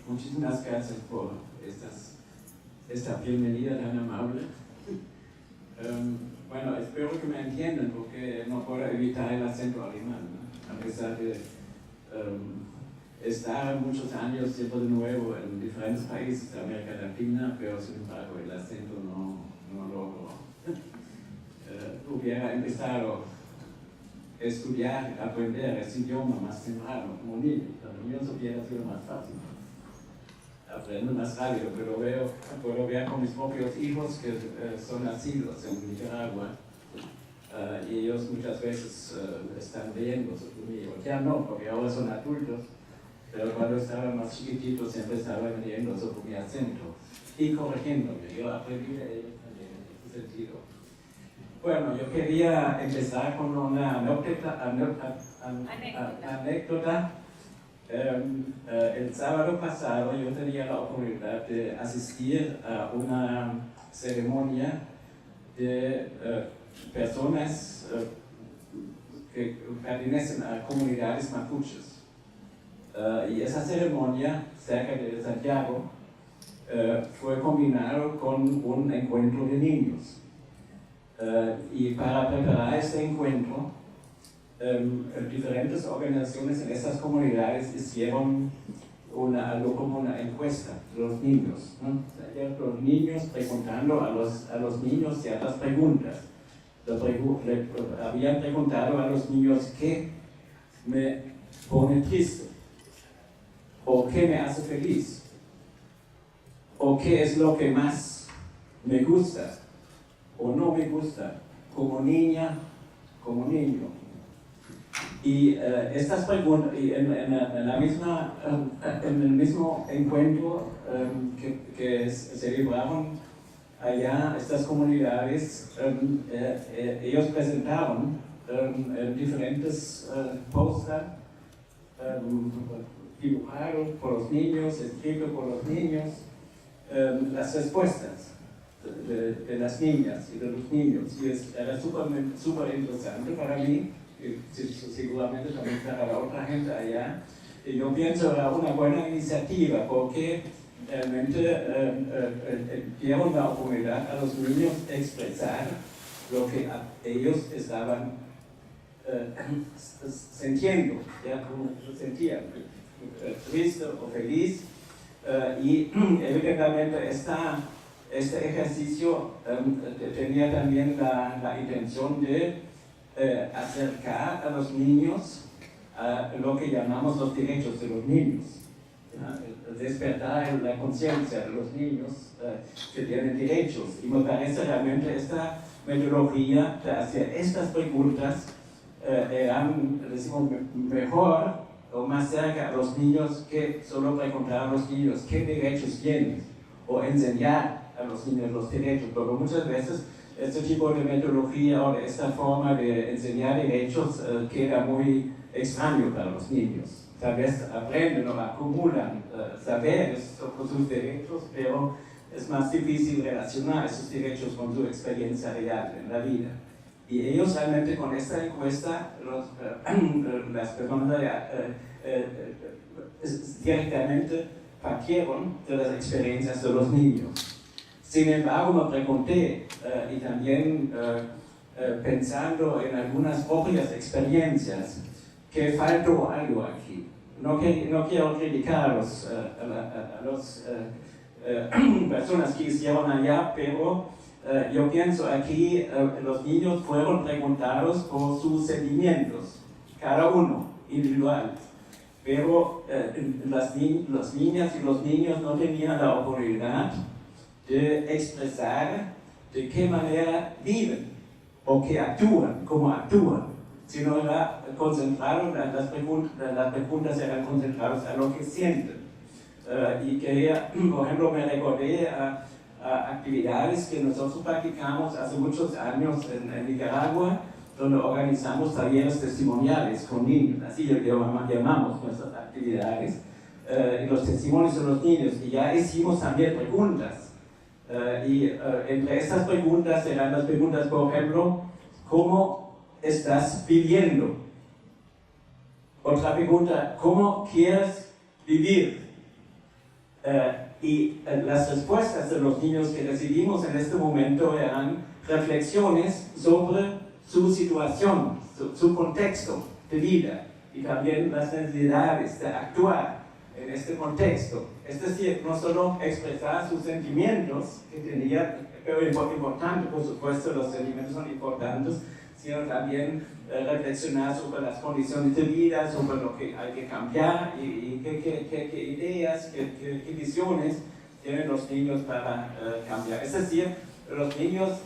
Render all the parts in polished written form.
Muchísimas gracias por esta bienvenida tan amable. Bueno, espero que me entiendan porque no puedo evitar el acento alemán, ¿no? A pesar de estar muchos años siempre de nuevo en diferentes países de América Latina, pero sin embargo el acento no logro. Hubiera empezado a estudiar, aprender ese idioma más temprano, como niño, también hubiera sido más fácil. Aprendo más rápido, pero puedo ver con mis propios hijos que son nacidos en Nicaragua y ellos muchas veces están riendo sobre mí. Ya no, porque ahora son adultos, pero cuando estaban más chiquititos siempre estaban riendo sobre mi acento y corrigiéndome. Yo aprendí de ellos también en ese sentido. Bueno, yo quería empezar con una anécdota. El sábado pasado yo tenía la oportunidad de asistir a una ceremonia de personas que pertenecen a comunidades mapuches. Y esa ceremonia, cerca de Santiago, fue combinado con un encuentro de niños. Y para preparar este encuentro, diferentes organizaciones en estas comunidades hicieron algo como una encuesta de los niños, ¿no? Los niños preguntando a los niños ciertas preguntas. Habían preguntado a los niños qué me pone triste, o qué me hace feliz, o qué es lo que más me gusta o no me gusta, como niña, como niño. Y estas preguntas, en el mismo encuentro que se celebraron allá, estas comunidades, ellos presentaron diferentes pósters dibujados por los niños, escritos por los niños, las respuestas de las niñas y de los niños. Y era súper interesante para mí, seguramente también para la otra gente allá. Y yo pienso que era una buena iniciativa porque realmente dieron la oportunidad a los niños de expresar lo que ellos estaban sintiendo, ya como se sentían, triste o feliz. Y evidentemente este ejercicio tenía también la intención de acercar a los niños a lo que llamamos los derechos de los niños, despertar la conciencia de los niños que tienen derechos. Y me parece realmente esta metodología de hacer estas preguntas eran, decimos, mejor o más cerca a los niños que solo preguntar a los niños qué derechos tienen o enseñar a los niños los derechos, porque muchas veces este tipo de metodología o de esta forma de enseñar derechos queda muy extraño para los niños. Tal vez aprenden o acumulan saberes sobre sus derechos, pero es más difícil relacionar esos derechos con su experiencia real en la vida. Y ellos realmente con esta encuesta, las personas directamente partieron de las experiencias de los niños. Sin embargo, me pregunté, y también pensando en algunas propias experiencias, que faltó algo aquí. No quiero criticar a las personas que hicieron allá, pero yo pienso aquí, los niños fueron preguntados por sus sentimientos, cada uno, individual. Pero las niñas y los niños no tenían la oportunidad de expresar de qué manera viven o que actúan, cómo actúan, sino era concentrado, las preguntas eran concentradas a lo que sienten. Y quería, por ejemplo, me recordé a actividades que nosotros practicamos hace muchos años en Nicaragua, donde organizamos talleres testimoniales con niños, así llamamos nuestras actividades, y los testimonios de los niños, y ya hicimos también preguntas. Entre estas preguntas eran las preguntas, por ejemplo, ¿cómo estás viviendo? Otra pregunta, ¿cómo quieres vivir? Las respuestas de los niños que recibimos en este momento eran reflexiones sobre su situación, su contexto de vida y también las necesidades de actuar en este contexto. Es decir, no solo expresar sus sentimientos, que tenía, pero importante, por supuesto, los sentimientos son importantes, sino también reflexionar sobre las condiciones de vida, sobre lo que hay que cambiar y qué ideas, qué visiones tienen los niños para cambiar. Es decir, los niños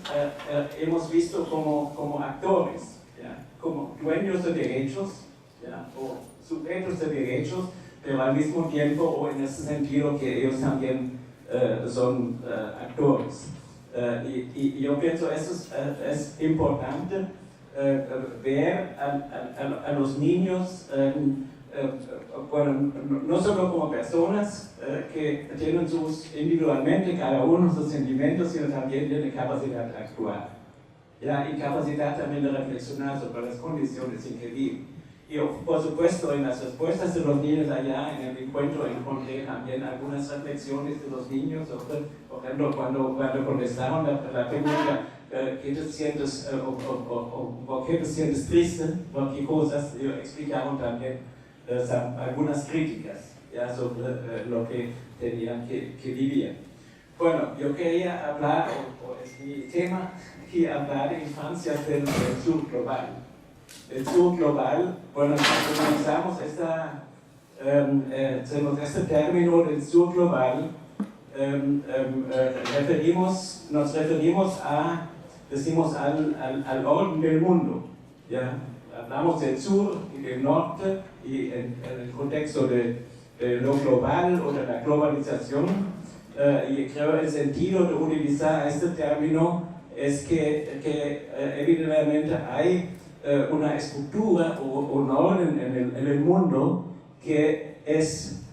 hemos visto como actores, ¿ya? Como dueños de derechos, ¿ya? O sujetos de derechos, pero al mismo tiempo, o en ese sentido, que ellos también son actores. Y yo pienso eso es importante, ver a los niños, bueno, no solo como personas que tienen individualmente cada uno sus sentimientos, sino también tienen capacidad de actuar, ¿ya? Y capacidad también de reflexionar sobre las condiciones en que viven. Y por supuesto, en las respuestas de los niños allá en el encuentro encontré también algunas reflexiones de los niños, por ejemplo, cuando contestaron la pregunta, ¿qué te sientes, o qué te sientes triste? ¿Por qué cosas? Ellos explicaron también algunas críticas, ya, sobre lo que tenían que vivir. Bueno, yo quería hablar, o es mi tema, aquí hablar de infancias del sur global. El sur global, bueno, cuando utilizamos este término del sur global, nos referimos decimos al orden del mundo, ¿ya? Hablamos del sur y del norte, y en el contexto de lo global o de la globalización, y creo el sentido de utilizar este término es que evidentemente hay una estructura o un orden en el mundo que es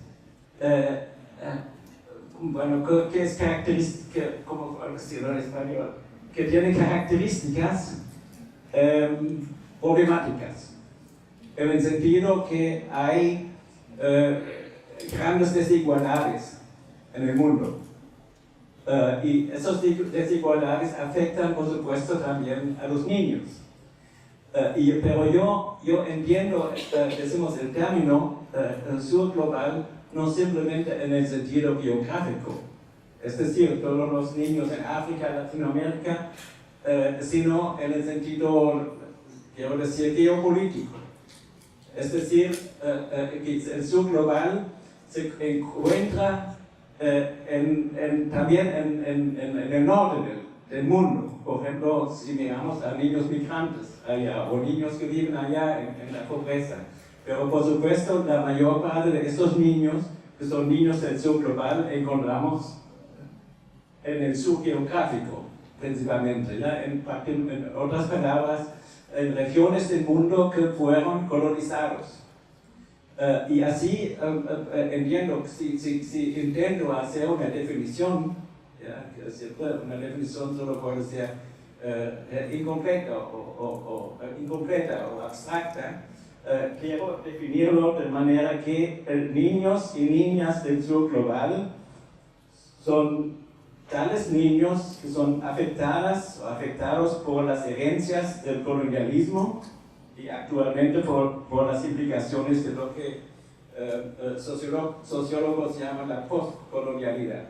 bueno, que es característica, ¿cómo decirlo en español? Que tiene características problemáticas, en el sentido que hay grandes desigualdades en el mundo. Y esas desigualdades afectan, por supuesto, también a los niños. Pero yo entiendo, decimos el término sur global, no simplemente en el sentido geográfico, es decir, todos los niños en África, Latinoamérica, sino en el sentido, quiero decir, geopolítico. Es decir, el sur global se encuentra también en el norte del mundo. Por ejemplo, si miramos a niños migrantes allá, o niños que viven allá en la pobreza. Pero por supuesto, la mayor parte de estos niños, que son niños del sur global, encontramos en el sur geográfico, principalmente, ¿ya? En otras palabras, en regiones del mundo que fueron colonizados. Y así entiendo, si intento hacer una definición, ¿ya? Que siempre una definición solo puede ser incompleta o abstracta, quiero definirlo de manera que niños y niñas del sur global son tales niños que son afectados por las herencias del colonialismo y actualmente por las implicaciones de lo que sociólogos llaman la postcolonialidad.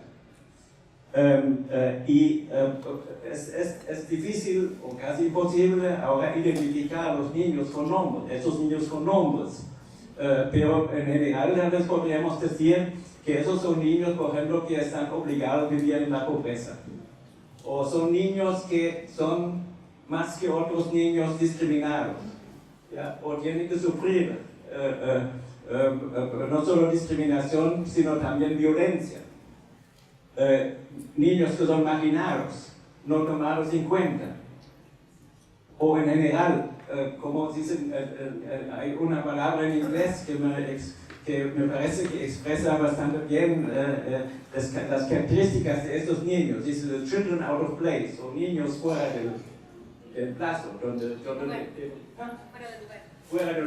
Es difícil o casi imposible ahora identificar a los niños con nombres, esos niños con nombres, pero en general tal vez podríamos decir que esos son niños, por ejemplo, que están obligados a vivir en la pobreza, o son niños que son más que otros niños discriminados, ¿ya? O tienen que sufrir no solo discriminación, sino también violencia. Niños que son marginados, no tomados en cuenta, o en general, como dicen, hay una palabra en inglés que me parece que expresa bastante bien las características de estos niños. Dice the children out of place, o niños fuera del plazo, fuera del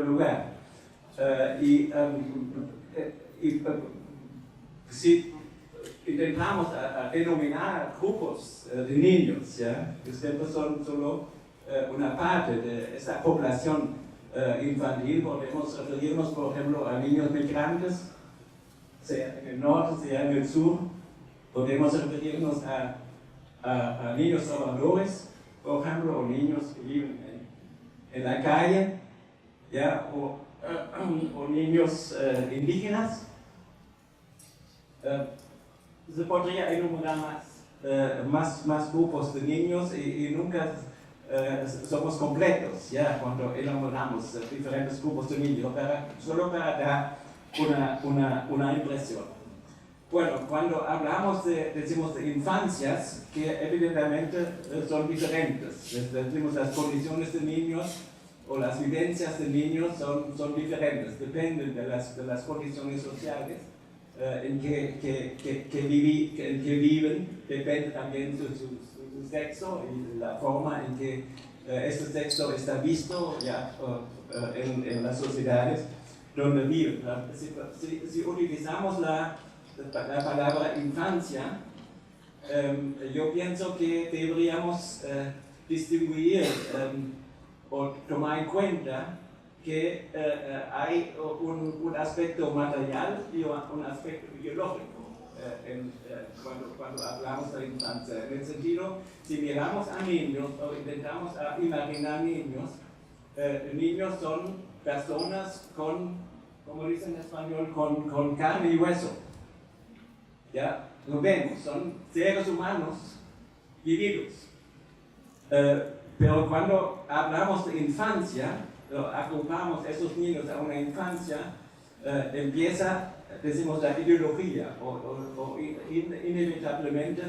lugar. si intentamos a denominar grupos de niños, ¿ya? Que siempre son solo una parte de esa población infantil, podemos referirnos, por ejemplo, a niños migrantes, sea en el norte, sea en el sur, podemos referirnos a niños trabajadores, por ejemplo, o niños que viven en la calle, ¿ya? O niños indígenas. Se podría enumerar más grupos de niños y nunca somos completos, ¿ya? Cuando enumeramos diferentes grupos de niños, solo para dar una impresión. Bueno, cuando hablamos decimos de infancias, que evidentemente son diferentes. Decimos las condiciones de niños o las vivencias de niños son diferentes, dependen de las condiciones sociales en que viven, depende también su sexo y la forma en que este sexo está visto ya, en las sociedades donde viven. Si utilizamos la palabra infancia, yo pienso que deberíamos distinguir o tomar en cuenta que hay un aspecto material y un aspecto biológico cuando hablamos de infancia. En el sentido, si miramos a niños o intentamos imaginar niños, niños son personas con, como dicen en español, con carne y hueso. ¿Ya? Lo vemos, son seres humanos vividos. Pero cuando hablamos de infancia, agrupamos esos niños a una infancia, empieza, decimos, la ideología, o inevitablemente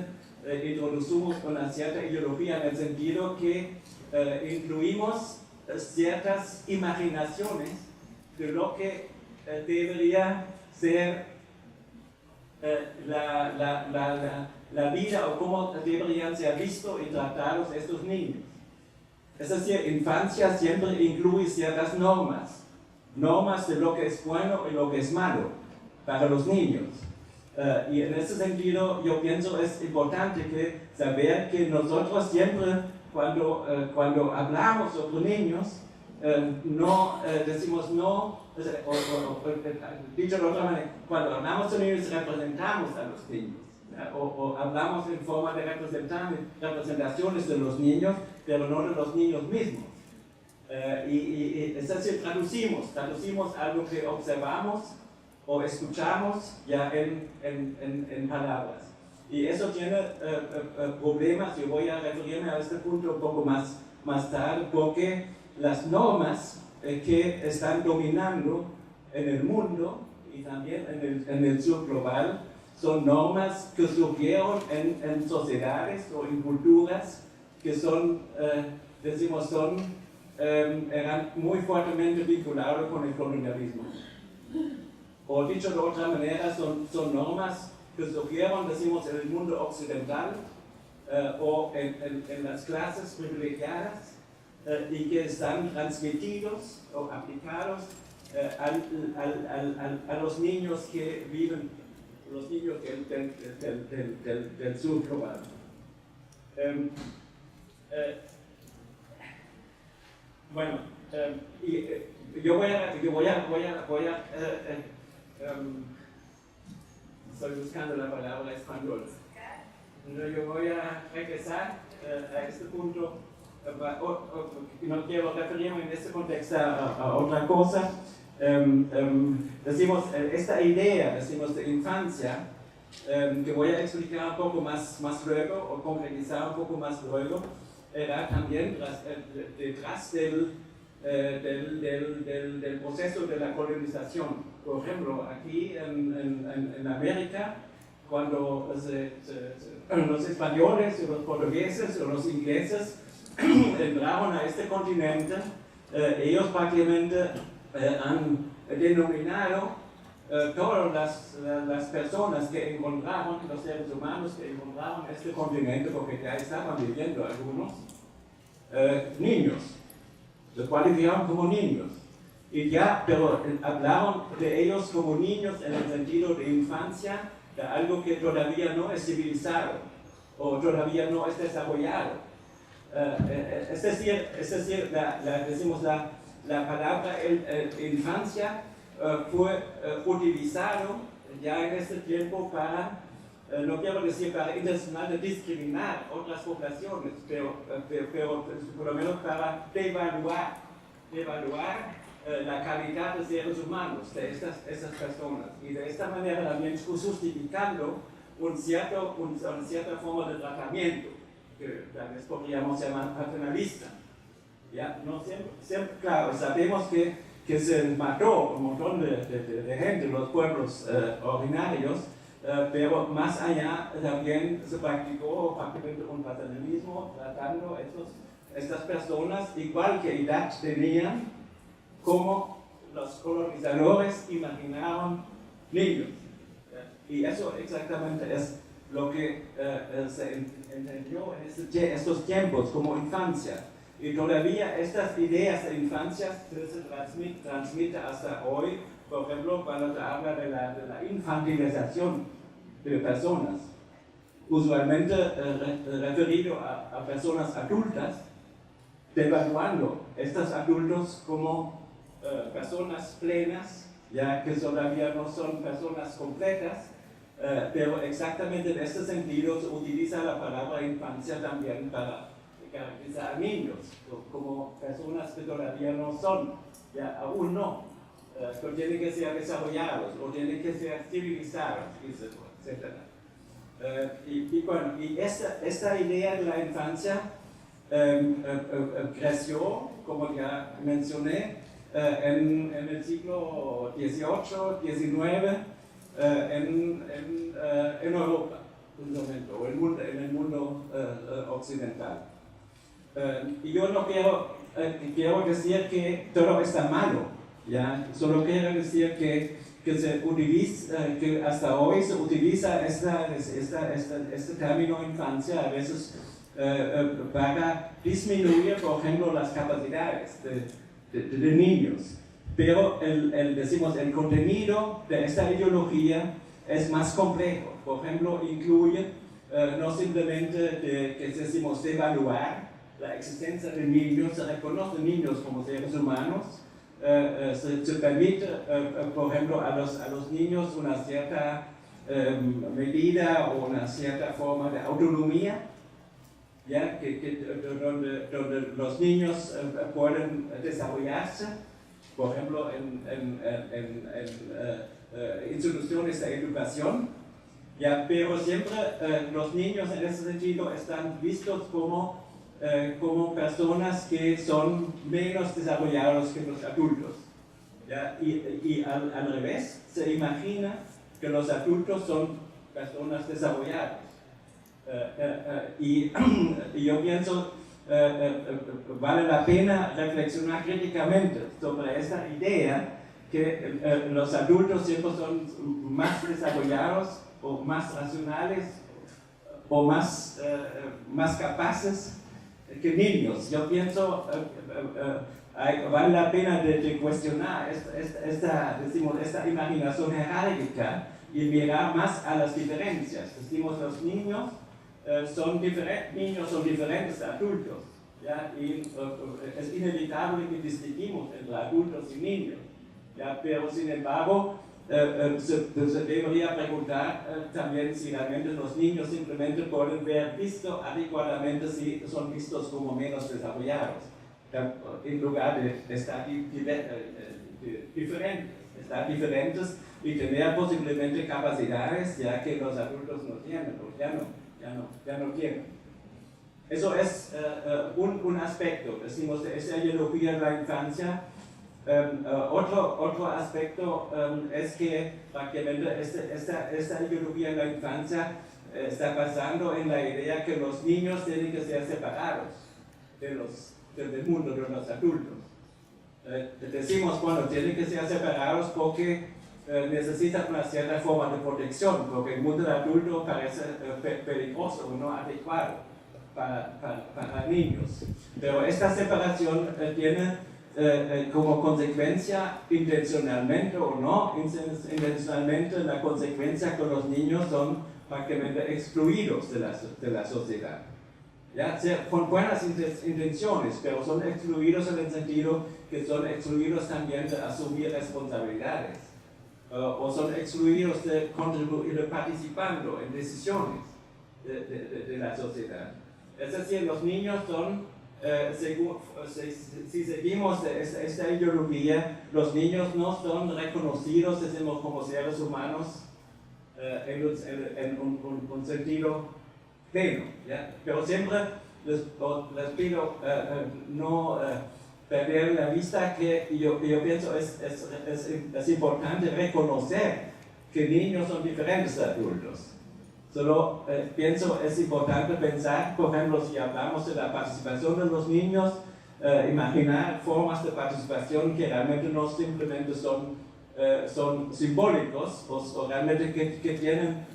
introducimos una cierta ideología en el sentido que incluimos ciertas imaginaciones de lo que debería ser la vida o cómo deberían ser vistos y tratados estos niños. Es decir, infancia siempre incluye ciertas normas de lo que es bueno y lo que es malo para los niños. Y en ese sentido yo pienso es importante saber que nosotros siempre cuando hablamos sobre niños no decimos no, dicho de otra manera, cuando hablamos de niños representamos a los niños. O hablamos en forma de representaciones de los niños, pero no de los niños mismos. Es decir, traducimos algo que observamos o escuchamos ya en palabras. Y eso tiene problemas, yo voy a referirme a este punto un poco más tarde, porque las normas que están dominando en el mundo y también en el sur global son normas que surgieron en sociedades o en culturas que eran muy fuertemente vinculados con el colonialismo. O dicho de otra manera, son normas que surgieron, decimos, en el mundo occidental o en las clases privilegiadas y que están transmitidos o aplicados a los niños que viven, los niños del sur global. Bueno, yo voy a estoy buscando la palabra española. Yo voy a regresar a este punto. No quiero referirme en este contexto a otra cosa. Decimos, esta idea, decimos, de infancia, que voy a explicar un poco más luego, o concretizar un poco más luego, era también detrás del proceso de la colonización. Por ejemplo, aquí en América, cuando los españoles, los portugueses o los ingleses entraron a este continente, ellos prácticamente han denominado todas las personas que encontraron, los seres humanos que encontraron este continente, porque ya estaban viviendo algunos, niños, los cualificaron como niños. Y ya, pero hablaron de ellos como niños en el sentido de infancia de algo que todavía no es civilizado o todavía no es desarrollado. Es decir, decimos la palabra infancia fue utilizado ya en este tiempo para, no quiero decir para intencionalmente discriminar otras poblaciones, pero por lo menos para devaluar la calidad de seres humanos de estas personas, y de esta manera también justificando una cierta forma de tratamiento que tal vez podríamos llamar paternalista. ¿Ya? No siempre, claro, sabemos que se mató un montón de gente, los pueblos originarios, pero más allá también se practicó prácticamente un paternalismo tratando estas personas igual que edad tenían, como los colonizadores imaginaban niños. Y eso exactamente es lo que se entendió en estos tiempos como infancia. Y todavía estas ideas de infancia se transmiten hasta hoy, por ejemplo, cuando se habla de la infantilización de personas, usualmente referido a personas adultas, devaluando estos adultos como personas plenas, ya que todavía no son personas completas, pero exactamente en este sentido se utiliza la palabra infancia también para caracterizar a niños como personas que todavía no son, ya aún no, que tienen que ser desarrollados o tienen que ser civilizados, etc. Y esta idea de la infancia creció, como ya mencioné, en el siglo XVIII, XIX, en Europa, o en el mundo occidental. Y yo no quiero decir que todo está malo, ¿ya? Solo quiero decir que que hasta hoy se utiliza este término infancia a veces para disminuir, por ejemplo, las capacidades de niños. Pero decimos, el contenido de esta ideología es más complejo. Por ejemplo, incluye no simplemente que decimos devaluar la existencia de niños, se reconocen niños como seres humanos, se permite, por ejemplo, a los niños una cierta medida o una cierta forma de autonomía, ¿ya? Donde los niños pueden desarrollarse, por ejemplo, en instituciones de educación, ¿ya? Pero siempre los niños en ese sentido están vistos como personas que son menos desarrollados que los adultos, ¿ya? Y al revés, se imagina que los adultos son personas desarrolladas. Y yo pienso, vale la pena reflexionar críticamente sobre esta idea que los adultos siempre son más desarrollados o más racionales o más capaces que niños. Yo pienso vale la pena de cuestionar esta imaginación jerárquica y mirar más a las diferencias. Decimos, los niños son diferentes de adultos, ¿ya? Y es inevitable que distinguimos entre adultos y niños, ¿ya? Pero sin embargo se debería preguntar también si realmente los niños simplemente pueden ver visto adecuadamente si son vistos como menos desarrollados, ¿ya? En lugar de estar diferentes y tener posiblemente capacidades ya que los adultos no tienen o ya no tienen. Eso es un aspecto, decimos, de esa ideología de la infancia. Otro aspecto es que prácticamente esta ideología de la infancia está basando en la idea que los niños tienen que ser separados del mundo de los adultos. Decimos, bueno, tienen que ser separados porque necesitan una cierta forma de protección, porque el mundo adulto parece peligroso o no adecuado para niños. Pero esta separación tiene como consecuencia, intencionalmente o no intencionalmente, la consecuencia que los niños son prácticamente excluidos de la sociedad. ¿Ya? Con buenas intenciones, pero son excluidos en el sentido que son excluidos también de asumir responsabilidades, o son excluidos de contribuir participando en decisiones de la sociedad. Es decir, los niños son, si seguimos esta ideología, los niños no son reconocidos, decimos, como seres humanos en un sentido pleno, ¿ya? Pero siempre les pido no perder la vista que yo pienso es importante reconocer que niños son diferentes de adultos. Solo pienso es importante pensar, por ejemplo, si hablamos de la participación de los niños, imaginar formas de participación que realmente no simplemente son simbólicos, o realmente que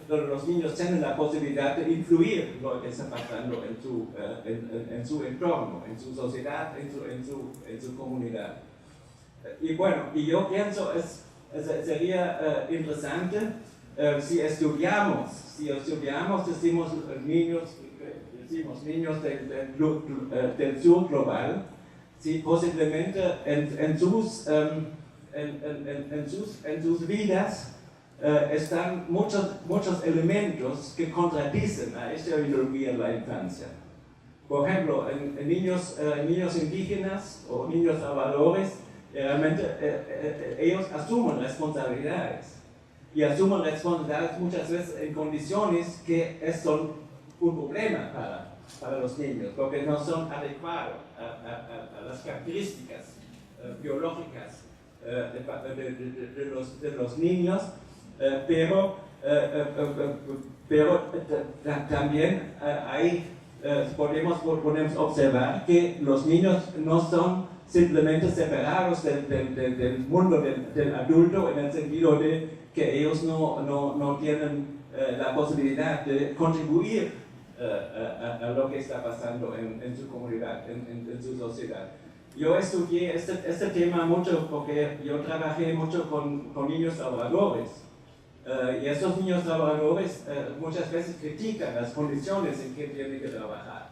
los niños tienen la posibilidad de influir en lo que está pasando en su entorno, en su sociedad, en su comunidad. Y bueno, y yo pienso sería interesante si estudiamos, decimos niños del sur global, si posiblemente en sus vidas están muchos elementos que contradicen a esta ideología en la infancia. Por ejemplo, en niños indígenas o niños salvadores, realmente ellos asumen responsabilidades. Y asumen responsabilidades muchas veces en condiciones que son un problema para los niños, porque no son adecuados a las características biológicas de los niños, pero también podemos observar que los niños no son simplemente separados del mundo del adulto, en el sentido de que ellos no tienen la posibilidad de contribuir a lo que está pasando en su comunidad, en su sociedad. Yo estudié este tema mucho porque yo trabajé mucho con niños salvadores, y estos niños salvadores muchas veces critican las condiciones en que tienen que trabajar,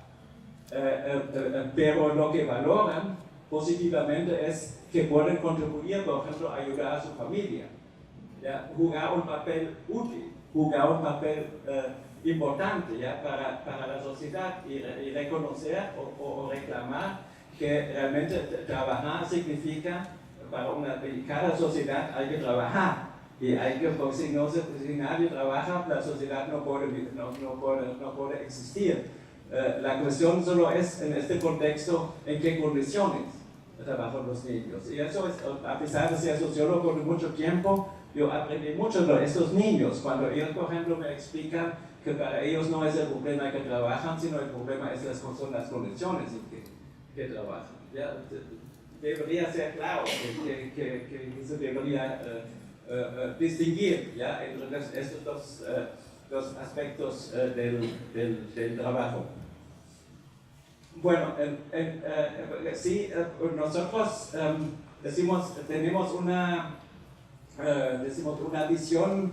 pero lo que valoran positivamente es que pueden contribuir, por ejemplo, a ayudar a su familia. ¿Ya? Jugar un papel útil, jugar un papel importante, ¿ya? para la sociedad, y reconocer o reclamar que realmente trabajar significa, cada sociedad hay que trabajar, y hay que, porque si nadie trabaja, la sociedad no puede existir. La cuestión solo es, en este contexto, en qué condiciones trabajan los niños. Y eso es, a pesar de ser sociólogo por mucho tiempo, yo aprendí mucho de estos niños, cuando ellos, por ejemplo, me explican que para ellos no es el problema que trabajan, sino el problema son las condiciones en que trabajan. ¿Ya? Debería ser claro que se debería distinguir, ¿ya? entre estos dos aspectos del trabajo. Bueno, sí, nosotros tenemos una visión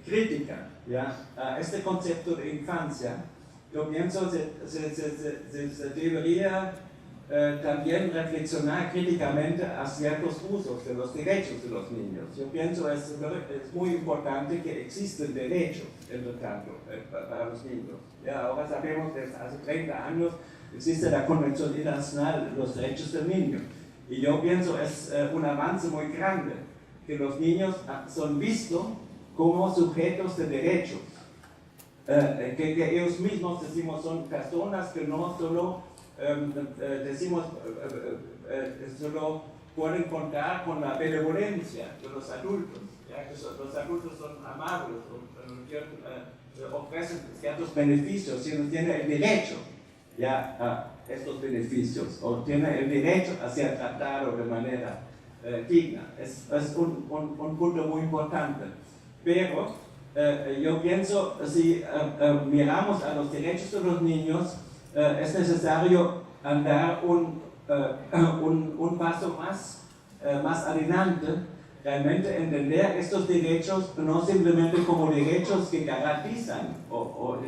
crítica, ¿ya? A este concepto de infancia. Yo pienso que se debería también reflexionar críticamente a ciertos usos de los derechos de los niños. Yo pienso que es muy importante que existen derechos, entre tanto, para los niños. Ya, ahora sabemos que hace 30 años existe la Convención Internacional de los Derechos del Niño. Y yo pienso que es un avance muy grande que los niños son vistos como sujetos de derechos. Que ellos mismos, decimos, son personas que no solo, solo pueden contar con la benevolencia de los adultos, ya que los adultos son amables, ofrecen ciertos beneficios, sino tienen el derecho ya a estos beneficios, o tienen el derecho a ser tratado de manera digna. Es un punto muy importante. Pero yo pienso, si miramos a los derechos de los niños, es necesario andar un paso más adelante, realmente entender estos derechos no simplemente como derechos que garantizan o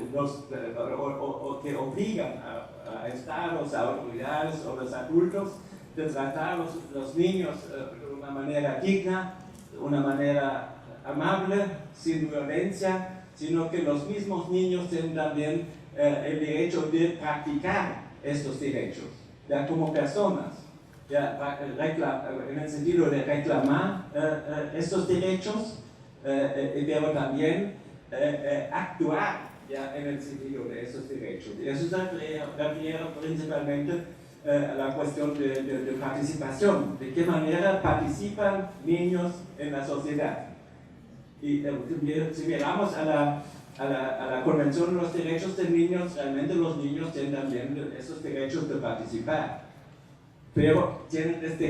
que obligan a estados, a autoridades o los adultos de tratar a los niños de una manera digna, de una manera amable, sin violencia, sino que los mismos niños tienen también el derecho de practicar estos derechos, ya como personas, ya en el sentido de reclamar estos derechos, pero también actuar ya en el sentido de esos derechos. Y eso se refiere principalmente a la cuestión de participación, de qué manera participan niños en la sociedad. Y si miramos a la Convención de los Derechos de Niños, realmente los niños tienen también esos derechos de participar. Pero tienen este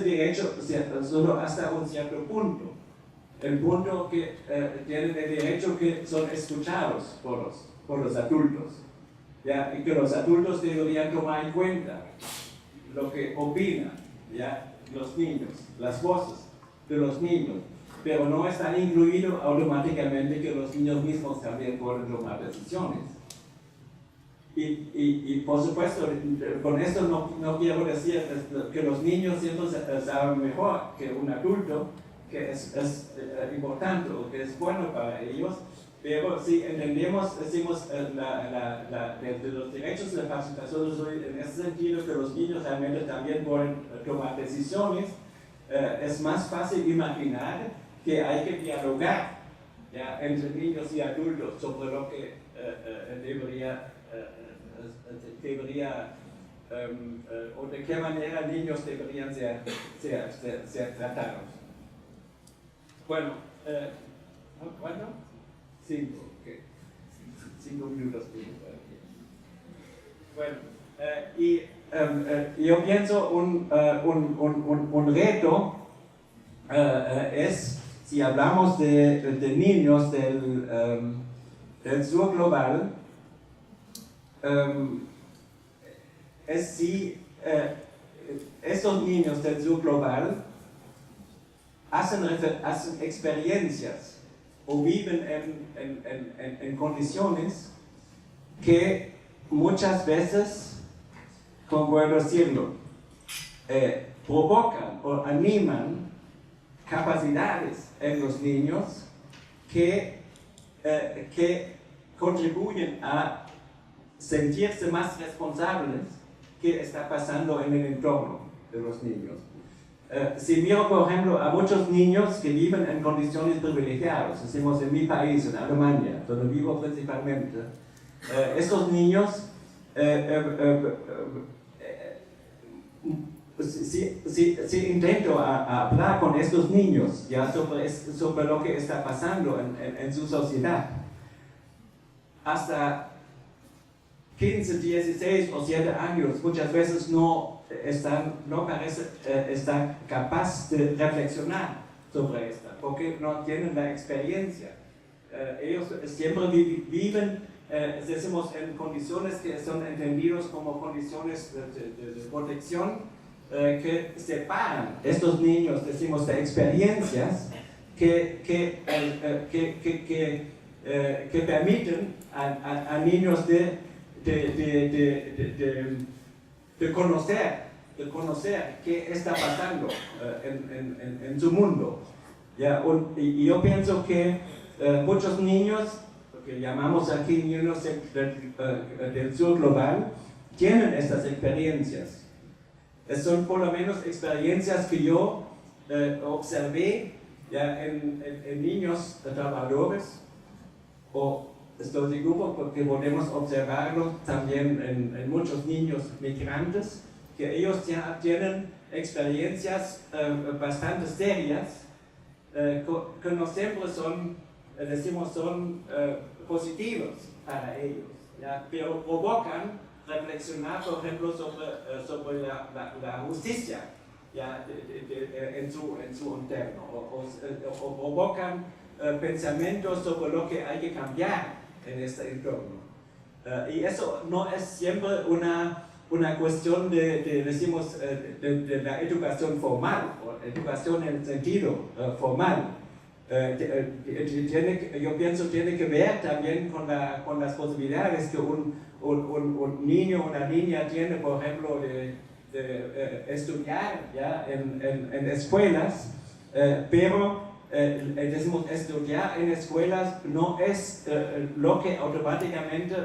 derecho solo hasta un cierto punto. El punto que tienen el derecho que son escuchados por los adultos. ¿Ya? Y que los adultos deberían tomar en cuenta lo que opinan, ¿ya? Los niños, las voces de los niños. Pero no están incluidos automáticamente que los niños mismos también pueden tomar decisiones. Y por supuesto, con esto no quiero decir que los niños siempre saben mejor que un adulto, que es importante o que es bueno para ellos, pero si entendemos, decimos, de los derechos de la participación, en ese sentido que los niños realmente también pueden tomar decisiones, es más fácil imaginar que hay que dialogar, ¿ya?, entre niños y adultos sobre lo que debería o de qué manera niños deberían ser tratados. Bueno, ¿cuánto? 5, okay. 5 minutos. Bueno, y yo pienso un reto es, si hablamos de niños del sur global, es si estos niños del sur global hacen experiencias o viven en condiciones que muchas veces, como puedo decirlo, provocan o animan capacidades en los niños que contribuyen a sentirse más responsables que está pasando en el entorno de los niños. Si miro, por ejemplo, a muchos niños que viven en condiciones privilegiadas, decimos en mi país, en Alemania, donde vivo principalmente, estos niños, si intento hablar con estos niños ya sobre lo que está pasando en su sociedad, hasta 15, 16 o 7 años, muchas veces no parece estar capaz de reflexionar sobre esto, porque no tienen la experiencia. Ellos siempre viven, decimos, en condiciones que son entendidos como condiciones de protección, que separan estos niños, decimos, de experiencias que permiten a niños de conocer qué está pasando en su mundo. ¿Ya? Y yo pienso que muchos niños, que llamamos aquí niños del sur global, tienen estas experiencias. Son por lo menos experiencias que yo observé ya en niños trabajadores, o estoy seguro porque podemos observarlo también en muchos niños migrantes, que ellos ya tienen experiencias bastante serias, que no siempre son, decimos, son positivos para ellos, ¿ya? Pero provocan reflexionar, por ejemplo, sobre la justicia, ¿ya? en su entorno, o provocan pensamientos sobre lo que hay que cambiar en este entorno. Y eso no es siempre una una cuestión decimos, de la educación formal, o educación en el sentido formal. Yo pienso que tiene que ver también con las posibilidades que un niño o una niña tiene, por ejemplo, de estudiar ¿ya? en escuelas, pero decimos estudiar en escuelas no es lo que automáticamente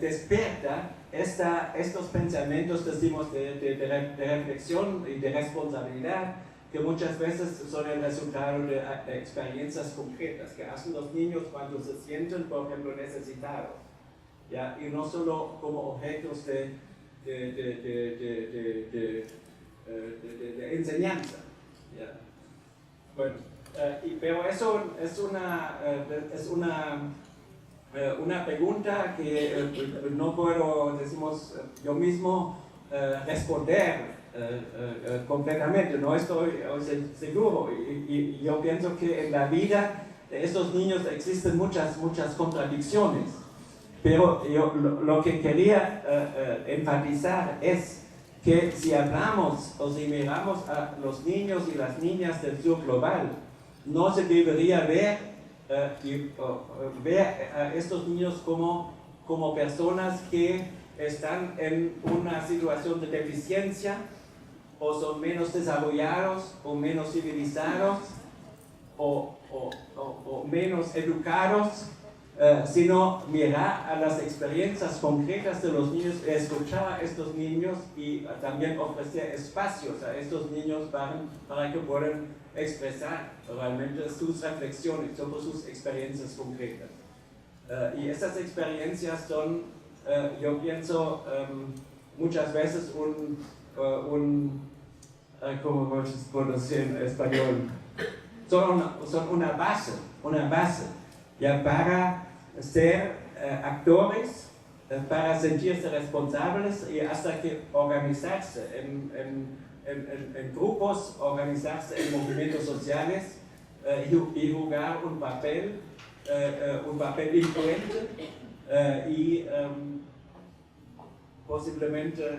despierta estos pensamientos, decimos, de reflexión y de responsabilidad, que muchas veces son el resultado de experiencias concretas que hacen los niños cuando se sienten, por ejemplo, necesitados, ¿ya? Y no solo como objetos de enseñanza, ¿ya? Bueno, pero eso es una pregunta que no puedo, decimos, yo mismo responder completamente, no estoy seguro, y yo pienso que en la vida de estos niños existen muchas contradicciones, pero lo que quería enfatizar es que si hablamos o si miramos a los niños y las niñas del sur global, no se debería ver a estos niños como personas que están en una situación de deficiencia, o son menos desarrollados, o menos civilizados, o menos educados, sino mirar a las experiencias concretas de los niños, escuchar a estos niños y también ofrecer espacios a estos niños para que puedan expresar realmente sus reflexiones sobre sus experiencias concretas. Y esas experiencias son, yo pienso, muchas veces ¿cómo puedo decir en español? Son una base ya para ser actores, para sentirse responsables y hasta que organizarse en grupos, organizarse en movimientos sociales y jugar un papel influente y posiblemente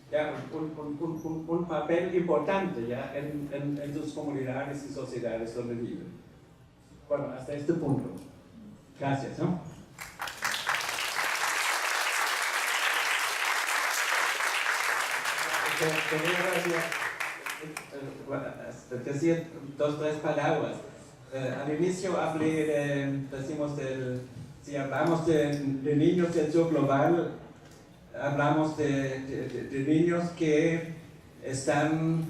ya, un papel importante ya, en sus comunidades y sociedades donde viven. Bueno, hasta este punto. Gracias, ¿no? Quería decir 2 o 3 palabras. Al inicio hablé si hablamos de niños del sur global, hablamos de niños que están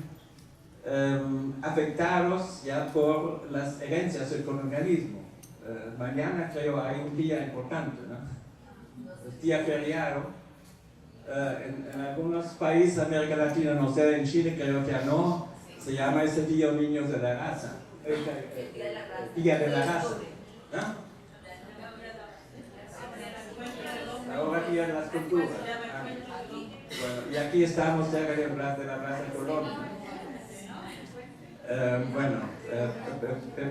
afectados ya por las herencias del colonialismo. Mañana creo hay un día importante, ¿no? El día feriado. En algunos países de América Latina, no sé, en Chile creo que ya no, se llama ese día Niños de la Raza. Día de la Raza. ¿No? Ahora Día de las Culturas. Bueno, y aquí estamos cerca de la Plaza Colón.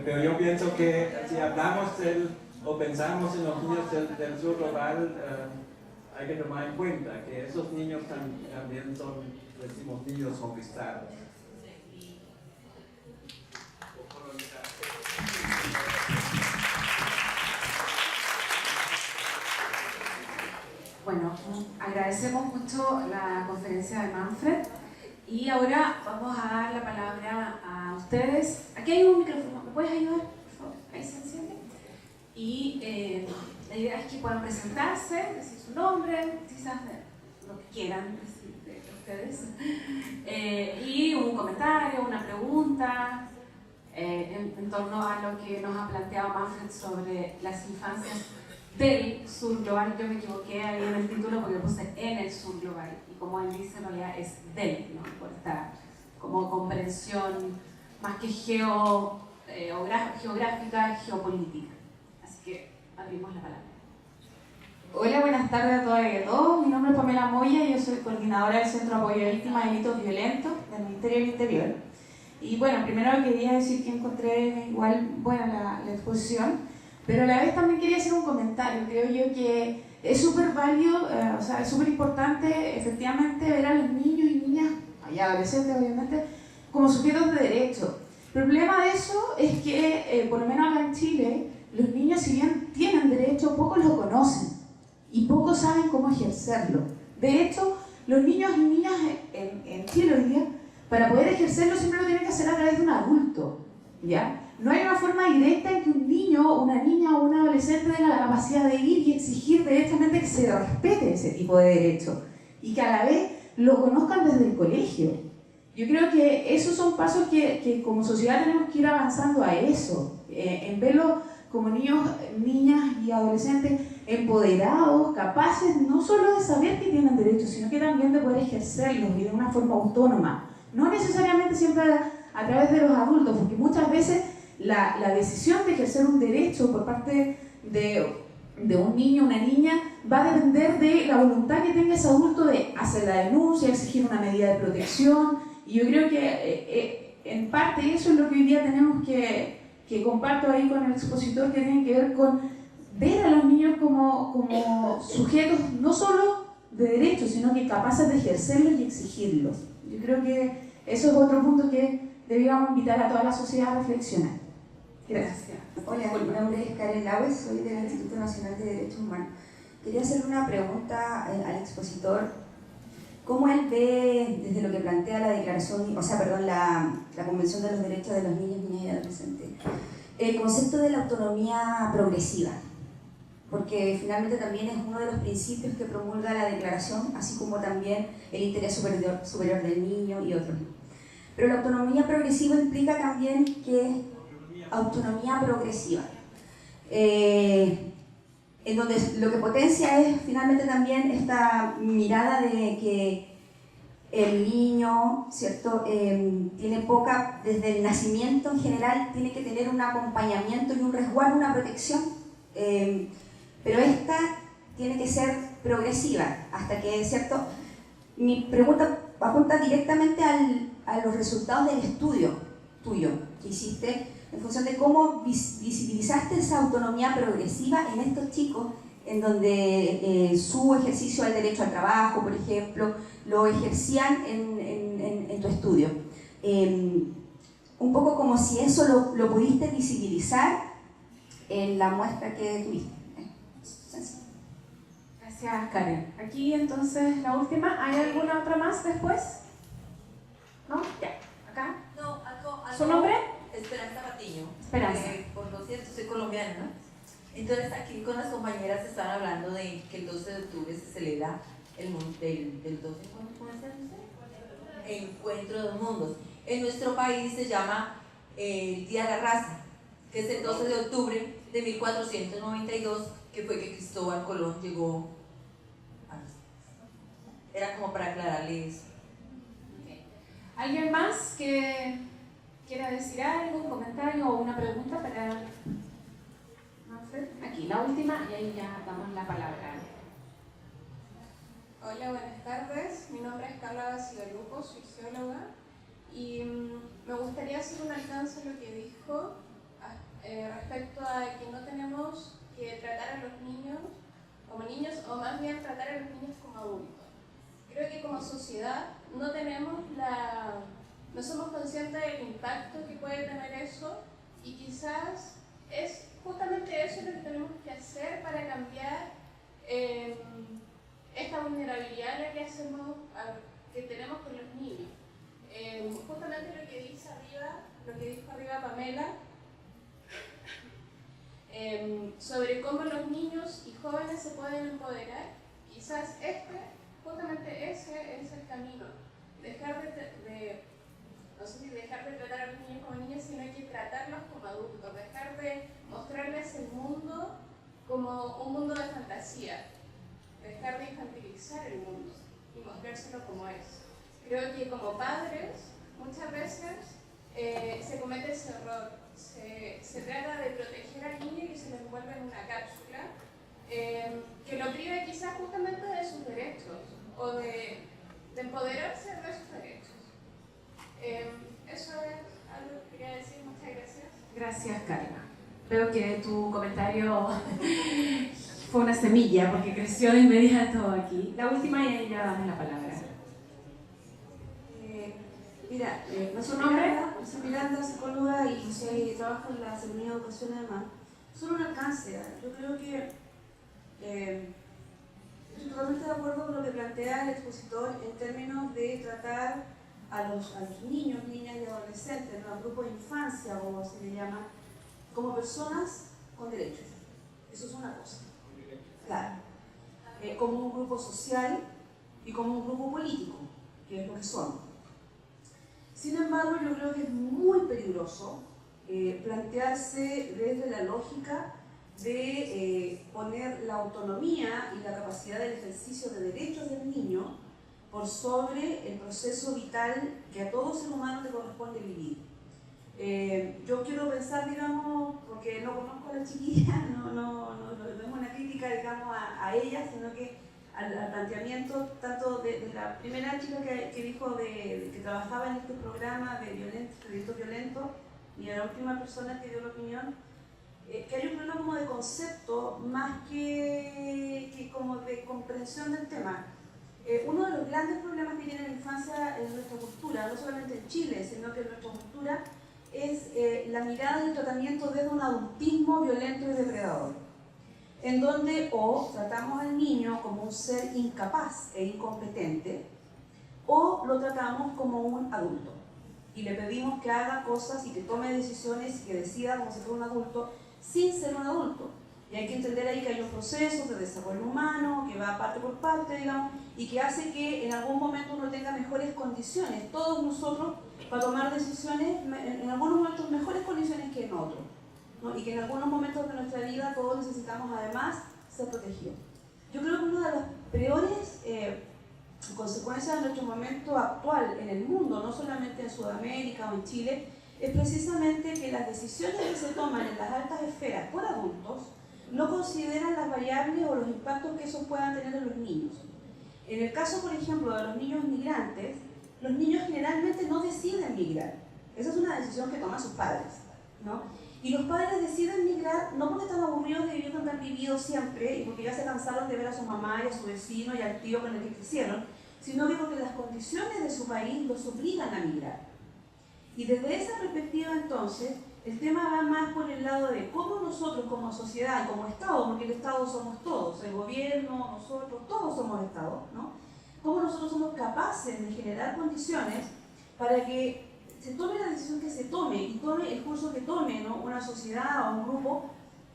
Pero yo pienso que si hablamos o pensamos en los niños del sur global, hay que tomar en cuenta que esos niños también son, decimos, niños conquistados. Bueno, agradecemos mucho la conferencia de Manfred y ahora vamos a dar la palabra a ustedes. Aquí hay un micrófono, ¿me puedes ayudar, por favor? Ahí se enciende. Y la idea es que puedan presentarse, decir su nombre, quizás lo que quieran decir de ustedes, y un comentario, una pregunta en torno a lo que nos ha planteado Manfred sobre las infancias del sur global. Yo me equivoqué ahí en el título porque puse en el sur global, y como él dice, en realidad es del, ¿no? Por esta como comprensión más que geográfica, geopolítica. Así que abrimos la palabra. Hola, buenas tardes a todas y a todos. Mi nombre es Pamela Moya y yo soy coordinadora del Centro de Apoyo a Víctimas de Delitos Violentos del Ministerio del Interior. Y bueno, primero quería decir que encontré igual buena la exposición. Pero a la vez también quería hacer un comentario. Creo yo que es súper válido, o sea, es súper importante efectivamente ver a los niños y niñas, y adolescentes obviamente, como sujetos de derecho. El problema de eso es que, por lo menos acá en Chile, los niños, si bien tienen derecho, pocos lo conocen y pocos saben cómo ejercerlo. De hecho, los niños y niñas en Chile hoy día, para poder ejercerlo siempre lo tienen que hacer a través de un adulto, ¿ya? No hay una forma directa en que un niño, una niña o un adolescente tenga la capacidad de ir y exigir directamente que se respete ese tipo de derecho y que a la vez lo conozcan desde el colegio. Yo creo que esos son pasos que como sociedad tenemos que ir avanzando a eso, en verlo como niños, niñas y adolescentes empoderados, capaces no solo de saber que tienen derechos, sino que también de poder ejercerlos y de una forma autónoma. No necesariamente siempre a través de los adultos, porque muchas veces la decisión de ejercer un derecho por parte de un niño o una niña va a depender de la voluntad que tenga ese adulto de hacer la denuncia, exigir una medida de protección. Y yo creo que en parte eso es lo que hoy día tenemos que comparto ahí con el expositor, que tiene que ver con ver a los niños como sujetos no solo de derechos, sino que capaces de ejercerlos y exigirlos. Yo creo que eso es otro punto que deberíamos invitar a toda la sociedad a reflexionar. Gracias. Hola, mi nombre es Karen Lawes, soy del Instituto Nacional de Derechos Humanos. Quería hacerle una pregunta al expositor. ¿Cómo él ve, desde lo que plantea la declaración, la Convención de los Derechos de los Niños, Niñas y Adolescentes, el concepto de la autonomía progresiva? Porque finalmente también es uno de los principios que promulga la declaración, así como también el interés superior del niño y otros. Pero la autonomía progresiva implica también que autonomía progresiva, en donde lo que potencia es finalmente también esta mirada de que el niño, ¿cierto? Tiene poca, desde el nacimiento en general, tiene que tener un acompañamiento y un resguardo, una protección, pero esta tiene que ser progresiva, hasta que, ¿cierto? Mi pregunta apunta directamente a los resultados del estudio tuyo que hiciste, en función de cómo visibilizaste esa autonomía progresiva en estos chicos, en donde su ejercicio del derecho al trabajo, por ejemplo, lo ejercían en tu estudio. Un poco como si eso lo pudiste visibilizar en la muestra que tuviste. Gracias, Karen. Aquí entonces la última. ¿Hay alguna otra más después? ¿No? Ya. ¿Acá? No, algo. ¿Su nombre? Esperanza Patiño. Esperanza. Por lo cierto, soy colombiana, ¿no? Entonces, aquí con las compañeras están hablando de que el 12 de octubre se celebra el 12, ¿cómo es el Encuentro de Mundos. En nuestro país se llama el Día de la Raza, que es el 12 de octubre de 1492, que fue que Cristóbal Colón llegó a los... Era como para aclararles. ¿Alguien más que quiera decir algo, un comentario o una pregunta para Manfred? Aquí, la última, y ahí ya damos la palabra. Hola, buenas tardes. Mi nombre es Carla Basigalupo, soy geóloga y me gustaría hacer un alcance a lo que dijo respecto a que no tenemos que tratar a los niños como niños, o más bien tratar a los niños como adultos. Creo que como sociedad no somos conscientes del impacto que puede tener eso, y quizás es justamente eso lo que tenemos que hacer para cambiar esta vulnerabilidad que tenemos con los niños. Justamente lo que dijo arriba Pamela, sobre cómo los niños y jóvenes se pueden empoderar, quizás justamente ese es el camino. Dejar de tratar a los niños como niñas, sino que tratarlos como adultos, dejar de mostrarles el mundo como un mundo de fantasía, dejar de infantilizar el mundo y mostrárselo como es. Creo que como padres muchas veces se comete ese error, se trata de proteger al niño y se lo envuelve en una cápsula que lo priva quizás justamente de sus derechos o de empoderarse de sus derechos. Eso es algo que quería decir. Muchas gracias. Gracias, Carla. Veo que tu comentario fue una semilla porque creció de inmediato aquí. La última y ahí ya damos la palabra. Mira, ¿Su nombre? Soy Miranda, psicóloga y trabajo en la Secretaría de Educación además. Solo un alcance. Yo creo que estoy totalmente de acuerdo con lo que plantea el expositor en términos de tratar a los niños, niñas y adolescentes, ¿no? Al grupo de infancia, como se le llama, como personas con derechos. Eso es una cosa. Claro. Como un grupo social y como un grupo político, que es lo que son. Sin embargo, yo creo que es muy peligroso plantearse desde la lógica de poner la autonomía y la capacidad del ejercicio de derechos del niño por sobre el proceso vital que a todo ser humano le corresponde vivir. Yo quiero pensar, digamos, porque no conozco a la chiquilla, no es una crítica, digamos, a ella, sino que al planteamiento tanto de la primera chica que dijo que trabajaba en este programa de delitos violentos y a la última persona que dio la opinión, que hay un problema como de concepto más que como de comprensión del tema. Uno de los grandes problemas que tiene la infancia en nuestra cultura, no solamente en Chile, sino que en nuestra cultura, es la mirada y el tratamiento desde un adultismo violento y depredador, en donde o tratamos al niño como un ser incapaz e incompetente, o lo tratamos como un adulto y le pedimos que haga cosas y que tome decisiones y que decida como si fuera un adulto sin ser un adulto. Y hay que entender ahí que hay un proceso de desarrollo humano que va parte por parte, digamos, y que hace que en algún momento uno tenga mejores condiciones, todos nosotros, para tomar decisiones en algunos momentos mejores condiciones que en otros, ¿no? Y que en algunos momentos de nuestra vida todos necesitamos además ser protegidos. Yo creo que una de las peores consecuencias de nuestro momento actual en el mundo, no solamente en Sudamérica o en Chile, es precisamente que las decisiones que se toman en las altas esferas por adultos no consideran las variables o los impactos que eso puedan tener en los niños. En el caso, por ejemplo, de los niños migrantes, los niños generalmente no deciden migrar. Esa es una decisión que toman sus padres, ¿no? Y los padres deciden migrar no porque están aburridos de vivir donde han vivido siempre y porque ya se cansaron de ver a su mamá y a su vecino y al tío con el que crecieron, sino que porque las condiciones de su país los obligan a migrar. Y desde esa perspectiva, entonces, el tema va más por el lado de cómo nosotros como sociedad y como Estado, porque el Estado somos todos, el gobierno, nosotros, todos somos Estado, ¿no? Cómo nosotros somos capaces de generar condiciones para que se tome la decisión que se tome y tome el curso que tome, ¿no? Una sociedad o un grupo,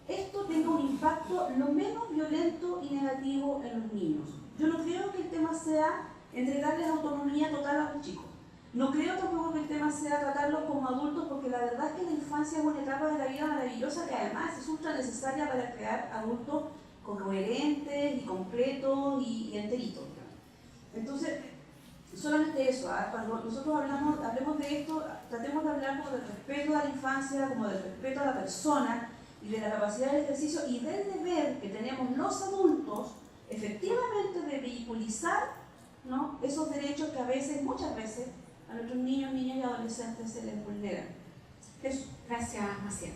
esto tenga un impacto lo menos violento y negativo en los niños. Yo no creo que el tema sea entregarles autonomía total a los chicos. No creo tampoco que el tema sea tratarlos como adultos, porque la verdad es que la infancia es una etapa de la vida maravillosa que además es ultra necesaria para crear adultos coherentes y completos y enteritos. Entonces, solamente eso, ¿eh? Cuando nosotros hablemos de esto, tratemos de hablar como del respeto a la infancia, como del respeto a la persona y de la capacidad de ejercicio y del deber que tenemos los adultos, efectivamente, de vehiculizar, ¿no? Esos derechos que a veces, muchas veces, a nuestros niños, niñas y adolescentes se les vulneran. Eso. Gracias, Maciel.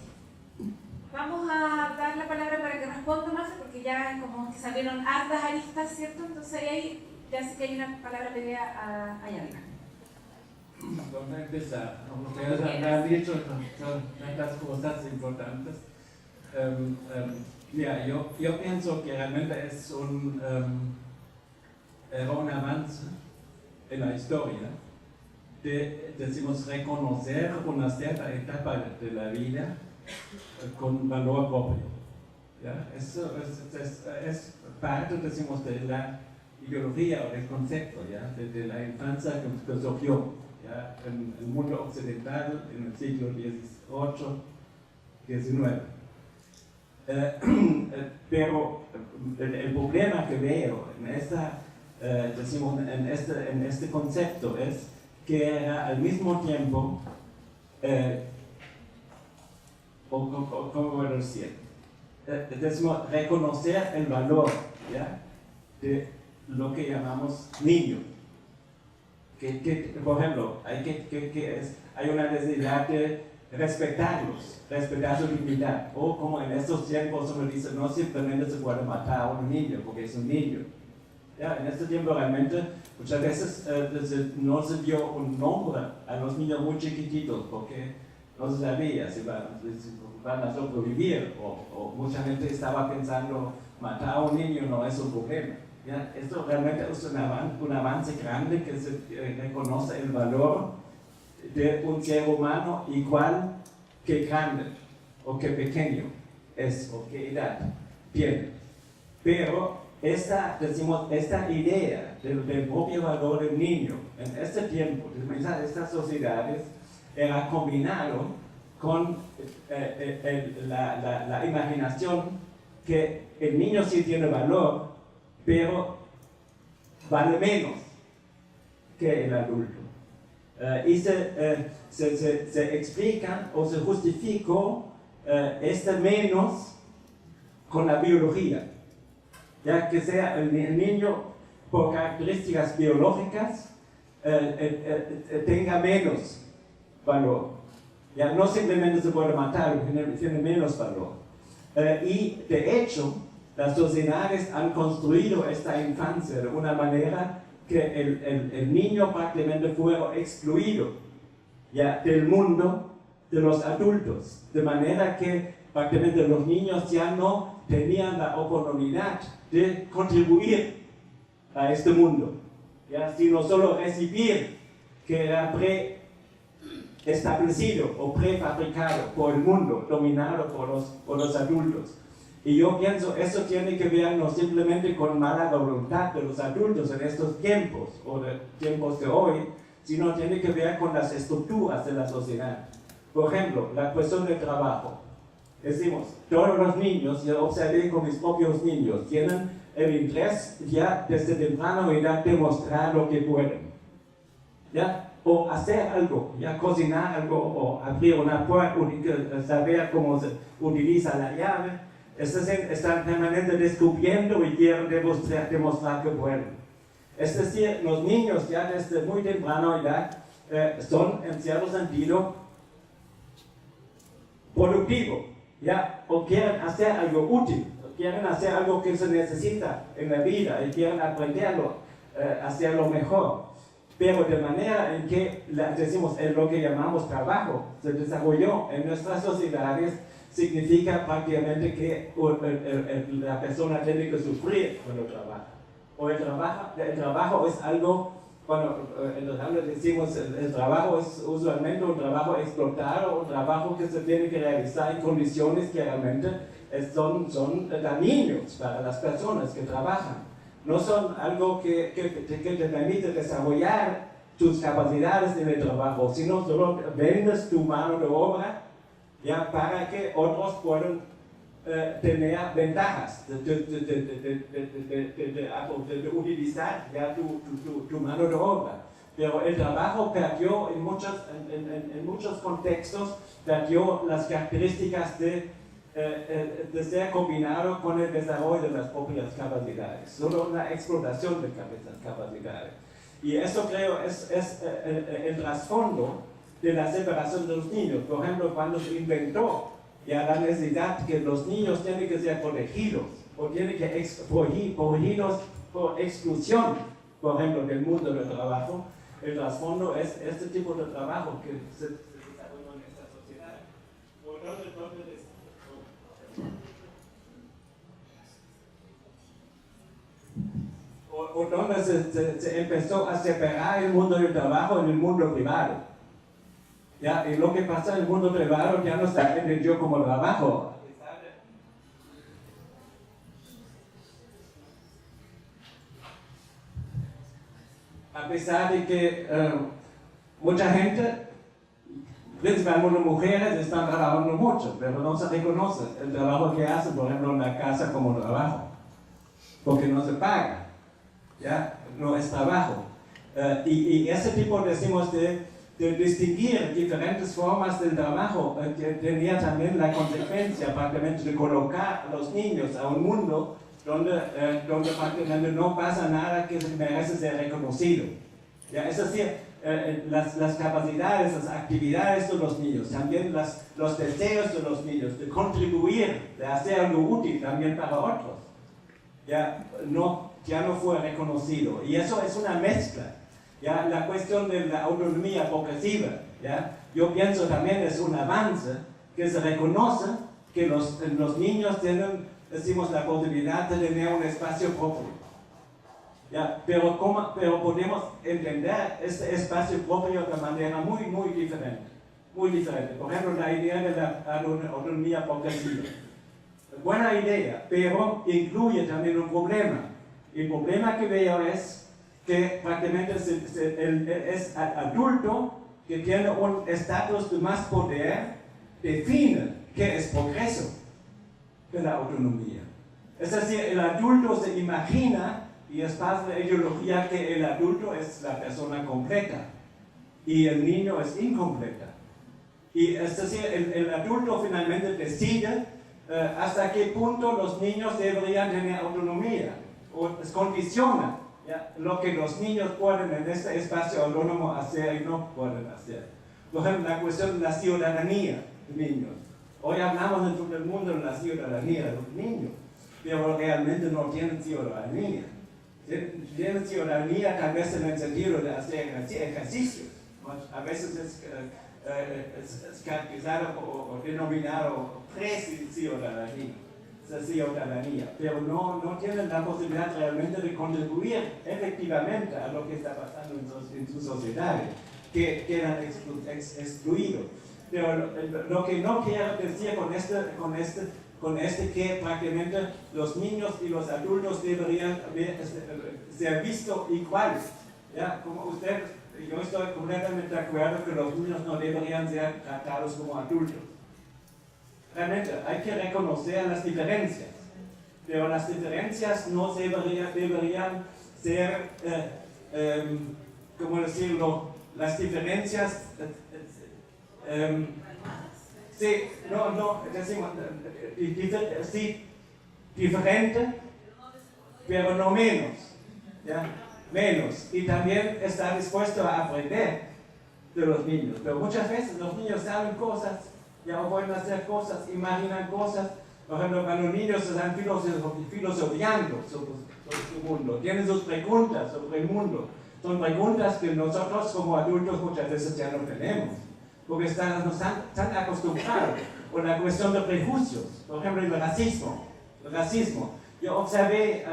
Vamos a dar la palabra para que responda más, porque ya como que salieron hartas aristas, ¿cierto? Entonces ahí ya sé que hay una palabra pedida allá arriba. ¿Dónde empezar? Ustedes me han dicho tantas cosas importantes. Mira, yo pienso que realmente es un avance en la historia de, decimos, reconocer una cierta etapa de la vida con valor propio. ¿Ya? Eso es parte, decimos, de la ideología o del concepto, ¿ya? De la infancia que surgió, ¿ya? En el mundo occidental en el siglo XVIII, XIX. Pero el problema que veo en este concepto es que era al mismo tiempo, ¿cómo voy a decir? Decimos, reconocer el valor, ¿ya? De lo que llamamos niño. Que por ejemplo, hay una necesidad de respetarlos, respetar su dignidad. O como en estos tiempos uno dice, no simplemente se puede matar a un niño porque es un niño. Ya, en este tiempo realmente muchas veces no se dio un nombre a los niños muy chiquititos porque no se sabía si van a sobrevivir o mucha gente estaba pensando matar a un niño no es un problema. ¿Ya? Esto realmente es un avance grande que se reconoce el valor de un ser humano igual que grande o que pequeño es o que edad tiene. Pero esta idea del propio valor del niño en este tiempo, en estas sociedades, era combinado con la imaginación que el niño sí tiene valor, pero vale menos que el adulto. Y se explica o se justificó este menos con la biología, ya que sea el niño por características biológicas tenga menos valor. Ya no simplemente se puede matar, tiene menos valor. Y de hecho, las sociedades han construido esta infancia de una manera que el niño prácticamente fue excluido ya del mundo de los adultos, de manera que prácticamente los niños ya no tenían la oportunidad de contribuir a este mundo, ya, sino solo recibir, que era preestablecido o prefabricado por el mundo, dominado por los adultos. Y yo pienso, eso tiene que ver no simplemente con mala voluntad de los adultos en estos tiempos, o de tiempos de hoy, sino tiene que ver con las estructuras de la sociedad. Por ejemplo, la cuestión del trabajo. Decimos, todos los niños, yo observé con mis propios niños, tienen el interés ya desde temprana edad de mostrar lo que pueden. ¿Ya? O hacer algo, ya cocinar algo, o abrir una puerta, saber cómo se utiliza la llave. Están permanentemente descubriendo y quieren demostrar que pueden. Es decir, los niños ya desde muy temprana edad son en cierto sentido productivos, ¿ya? O quieren hacer algo útil, o quieren hacer algo que se necesita en la vida y quieren aprenderlo, hacerlo mejor. Pero de manera en que, decimos, en lo que llamamos trabajo, se desarrolló en nuestras sociedades, significa prácticamente que la persona tiene que sufrir cuando trabaja. O el trabajo es algo, cuando decimos el trabajo es usualmente un trabajo explotado, un trabajo que se tiene que realizar en condiciones que realmente son dañinos para las personas que trabajan. No son algo que te permite desarrollar tus capacidades en el trabajo, sino solo vendes tu mano de obra ya para que otros puedan tener ventajas de utilizar ya tu mano de obra. Pero el trabajo perdió en muchos contextos, perdió las características de ser combinado con el desarrollo de las propias capacidades, solo una explotación de esas capacidades. Y eso creo es el trasfondo de la separación de los niños. Por ejemplo, cuando se inventó ya la necesidad que los niños tienen que ser protegidos o tienen que protegidos por exclusión, por ejemplo, del mundo del trabajo, el trasfondo es este tipo de trabajo que se desarrolló en esta sociedad. O donde se empezó a separar el mundo del trabajo del mundo privado. ¿Ya? Y lo que pasa en el mundo privado ya no se entendió como trabajo. A pesar de que mucha gente, principalmente mujeres, están trabajando mucho, pero no se reconoce el trabajo que hacen, por ejemplo, en la casa como trabajo, porque no se paga, ¿ya? No es trabajo. Y ese tipo, decimos, de distinguir diferentes formas del trabajo, tenía también la consecuencia prácticamente de colocar a los niños a un mundo donde prácticamente no pasa nada que merece ser reconocido. ¿Ya? Es decir, las capacidades, las actividades de los niños, también los deseos de los niños, de contribuir, de hacer algo útil también para otros, ya no fue reconocido. Y eso es una mezcla. Ya, la cuestión de la autonomía progresiva, ya, yo pienso también es un avance que se reconoce que los niños tienen, decimos, la posibilidad de tener un espacio propio. Ya, pero podemos entender este espacio propio de manera muy, muy diferente. Muy diferente. Por ejemplo, la idea de la autonomía progresiva. Buena idea, pero incluye también un problema. El problema que veo es que prácticamente es adulto que tiene un estatus de más poder, define qué es progreso de la autonomía. Es decir, el adulto se imagina, y es parte de la ideología, que el adulto es la persona completa y el niño es incompleta. Y es decir, el adulto finalmente decide hasta qué punto los niños deberían tener autonomía, o condiciona, ¿ya?, lo que los niños pueden en este espacio autónomo hacer y no pueden hacer. Por ejemplo, la cuestión de la ciudadanía de niños. Hoy hablamos en todo el mundo de la ciudadanía de los niños, pero realmente no tienen ciudadanía. Tienen ciudadanía tal vez en el sentido de hacer ejercicios. A veces es caracterizado o denominado pre-ciudadanía, pero no tienen la posibilidad realmente de contribuir efectivamente a lo que está pasando en sus sociedades, que quedan excluidos. Pero lo que no quiero decir con que prácticamente los niños y los adultos deberían ser vistos iguales. ¿Ya? Como yo estoy completamente de acuerdo que los niños no deberían ser tratados como adultos. Realmente hay que reconocer las diferencias, pero las diferencias no deberían ser, ¿cómo decirlo? Las diferencias, sí, diferente, pero no menos, ¿ya? Menos. Y también está dispuesto a aprender de los niños. Pero muchas veces los niños saben cosas, ya pueden hacer cosas, imaginan cosas. Por ejemplo, cuando los niños están filosofando sobre su mundo, tienen sus preguntas sobre el mundo. Son preguntas que nosotros como adultos muchas veces ya no tenemos, porque estamos tan acostumbrados. O la cuestión de prejuicios, por ejemplo, el racismo. Yo observé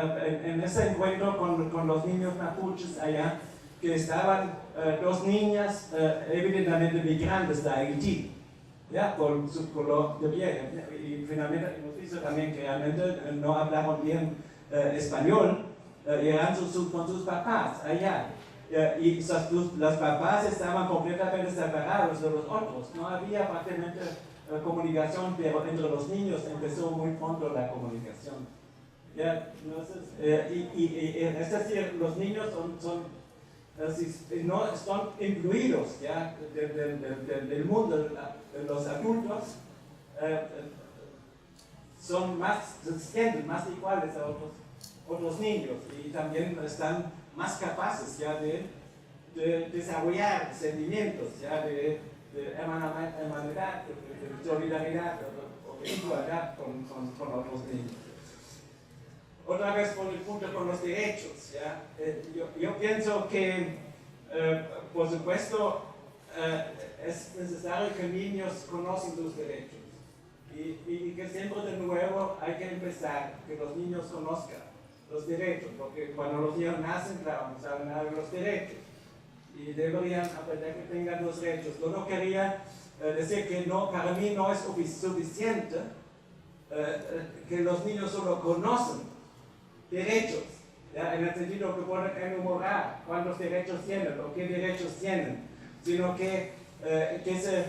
en ese encuentro con los niños mapuches allá, que estaban dos niñas evidentemente migrantes de Haití, ¿ya?, por su color de piel. Y finalmente hemos visto también que realmente no hablaban bien español, y eran con sus papás allá. Y los papás estaban completamente separados de los otros. No había prácticamente comunicación, pero entre los niños empezó muy pronto la comunicación. ¿Ya? Entonces, es decir, los niños no están incluidos, ¿ya?, del mundo de los adultos. Se sienten más iguales a otros niños y también están más capaces, ya, de desarrollar sentimientos, ya, de hermandad, de solidaridad o de igualdad con otros niños. Otra vez por el punto con los derechos, ¿ya? Yo pienso que, por supuesto, es necesario que niños conozcan sus derechos y que siempre de nuevo hay que empezar, que los niños conozcan los derechos, porque cuando los niños nacen, claro, no saben nada de los derechos y deberían aprender que tengan los derechos. Yo no quería decir que no, para mí no es suficiente que los niños solo conocen derechos, ¿ya?, en el sentido que pueden enumerar cuántos derechos tienen o qué derechos tienen, sino que se